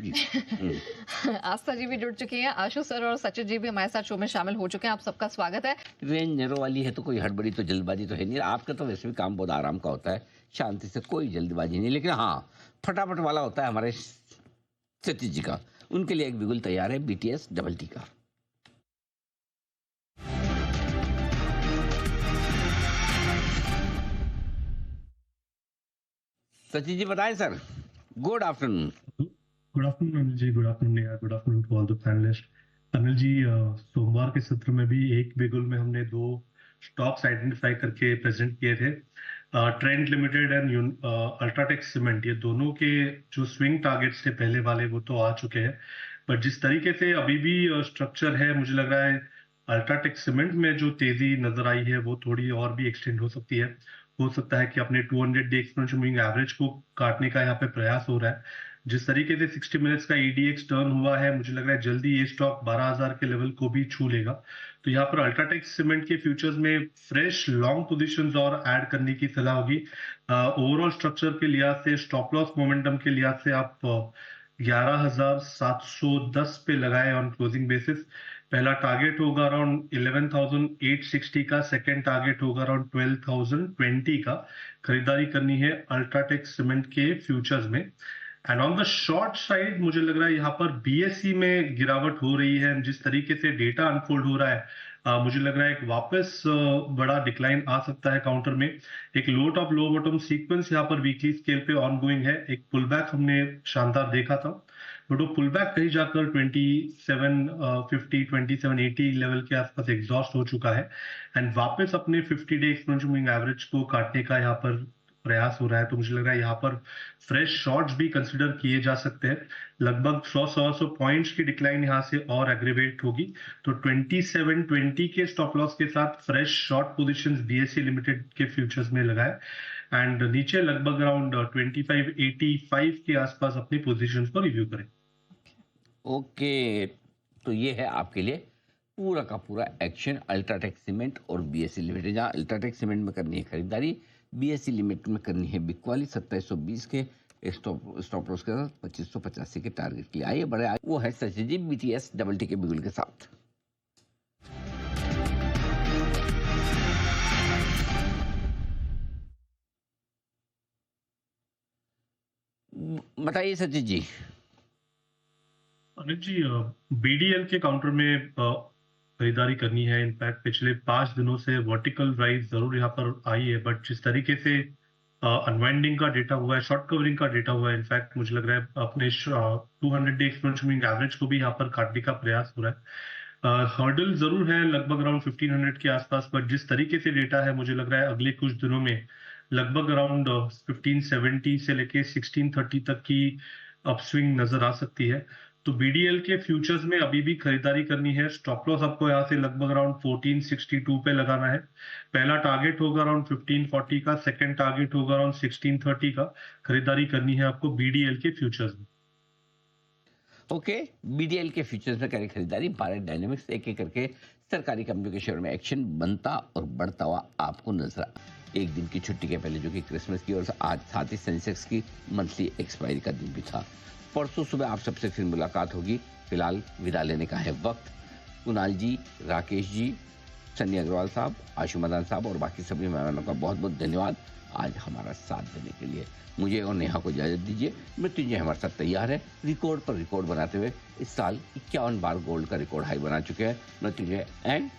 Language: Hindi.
जी। हुँ। आस्था जी भी जुड़ चुकी हैं, आशु सर और सचिन जी भी हमारे साथ शो में शामिल हो चुके हैं। आप सबका स्वागत है। रेंज नैरो वाली है तो कोई हड़बड़ी तो जल्दबाजी तो है नहीं। आपका तो वैसे भी काम बहुत आराम का होता है, शांति से कोई जल्दबाजी नहीं। लेकिन हाँ, फटाफट वाला होता है हमारे सतीश जी का। उनके लिए एक बिगुल तैयार है बीटीएस डबल टी का। सतीश जी बताएँ sir. Good afternoon. Good afternoon Anil ji, good afternoon Neha, good afternoon to all the panelist. Anil ji, सोमवार के सत्र में भी एक बिगुल में हमने दो स्टॉक्स आइडेंटिफाई करके प्रेजेंट किए थे। Trend limited and UltraTech cement, ये दोनों के जो स्विंग टारगेट्स थे पहले वाले वो तो आ चुके हैं, बट जिस तरीके से अभी भी स्ट्रक्चर है, मुझे लग रहा है अल्ट्राटेक सीमेंट में जो तेजी नजर आई है वो थोड़ी और भी एक्सटेंड हो सकती है। हो सकता है कि अपने 200 डे एक्सपोनेंशियल मूविंग एवरेज को काटने का यहाँ पे प्रयास हो रहा है। जिस तरीके से 60 मिनट्स का ईडीएक्स टर्न हुआ है, मुझे लग रहा है जल्दी ये स्टॉक 12,000 के लेवल को भी छू लेगा। तो यहाँ पर अल्ट्राटेक सीमेंट के फ्यूचर्स में फ्रेश लॉन्ग पोजीशंस और ऐड करने की सलाह होगी। ओवरऑल स्ट्रक्चर के लिहाज से, स्टॉप लॉस मोमेंटम के लिहाज से आप 11,710 पे लगाए ऑन क्लोजिंग बेसिस। पहला टारगेट होगा अराउंड 11,860 का, सेकेंड टारगेट होगा अराउंड 12,020 का। खरीदारी करनी है अल्ट्राटेक सीमेंट के फ्यूचर्स में। And on the short side मुझे लग रहा है यहाँ पर बीएसई में गिरावट हो रही है। जिस तरीके से डेटा अनफोल्ड हो रहा है, मुझे लग रहा है एक वापस बड़ा डिक्लाइन आ सकता है काउंटर में। एक लो टॉप लो बॉटम सीक्वेंस यहाँ पर वीकली स्केल पे ऑनगोइंग है। एक पुल बैक हमने शानदार देखा था, बट वो पुल बैक कहीं जाकर 2750 2780 लेवल के आसपास एग्जॉस्ट हो चुका है एंड वापस अपने 50 डे एक्सपोनेंशियल मूविंग एवरेज को काटने का यहाँ पर प्रयास हो रहा है। तो मुझे लग रहा है यहाँ पर फ्रेश शॉर्ट्स भी कंसिडर किए जा सकते हैं। लगभग 100 पॉइंट्स की डिक्लाइन यहाँ से और एग्रीवेट होगी। तो 2720 के स्टॉप लॉस के साथ fresh short positions BSE limited के फ्यूचर्स में लगाए एंड नीचे लगभग अराउंड 2585 के आसपास अपनी पोजीशंस को रिव्यू करें। ओके, तो ये है आपके लिए पूरा का पूरा एक्शन अल्ट्राटेक सीमेंट और बीएसई लिमिटेड। जहाँ अल्ट्राटेक सीमेंट में करनी है खरीदारी, बीएसई लिमिटेड में करनी है बिक वाली 2720 के स्टॉप लॉस के साथ 2585 के टारगेट की। आइए बड़े वो है Sachin ji BTS double T के बिगुल के साथ। बताइए सचिन जी। अनिल जी, बीडीएल के काउंटर में खरीदारी करनी है। इनफैक्ट पिछले 5 दिनों से वर्टिकल राइज जरूर यहाँ पर आई है, बट जिस तरीके से अनवाइंडिंग का डेटा हुआ है, शॉर्ट कवरिंग का डेटा हुआ है, इनफैक्ट मुझे लग रहा है अपने 200 डे एक्सपोनेंशियल मूविंग एवरेज को भी यहाँ पर काटने का प्रयास हो रहा है। हर्डल जरूर है लगभग अराउंड 1500 के आसपास, बट जिस तरीके से डेटा है मुझे लग रहा है अगले कुछ दिनों में लगभग अराउंड 1570 से लेके 1630 तक की अपस्विंग नजर आ सकती है। तो बीडीएल के फ्यूचर्स में अभी भी खरीदारी करनी है। स्टॉप लॉस आपको यहाँ से लगभग अराउंड 1462 पे लगाना है। पहला टारगेट होगा अराउंड 1540 का, सेकंड टारगेट होगा अराउंड 1630 का। खरीदारी करनी है आपको बीडीएल के फ्यूचर्स में। ओके, बीडीएल के फ्यूचर्स में करें खरीदारी। भारत डायनेमिक्स एक एक करके सरकारी कंपनियों के शेयर में एक्शन बनता और बढ़ता हुआ आपको नजर आ। एक दिन की छुट्टी के पहले जो कि क्रिसमस की, और आज साथ ही सेंसेक्स की मंथली एक्सपायरी का दिन भी था। परसों सुबह आप सबसे फिर मुलाकात होगी। फिलहाल विदा लेने का है वक्त। कुणाल जी, राकेश जी, सन्नी अग्रवाल साहब, आशु मदान साहब और बाकी सभी मेहमानों का बहुत बहुत धन्यवाद आज हमारा साथ देने के लिए। मुझे और नेहा को इजाजत दीजिए। मृत्युंजय हमारे साथ तैयार है रिकॉर्ड पर रिकॉर्ड बनाते हुए। इस साल 51 बार गोल्ड का रिकॉर्ड हाई बना चुके हैं मृत्युंजय एंड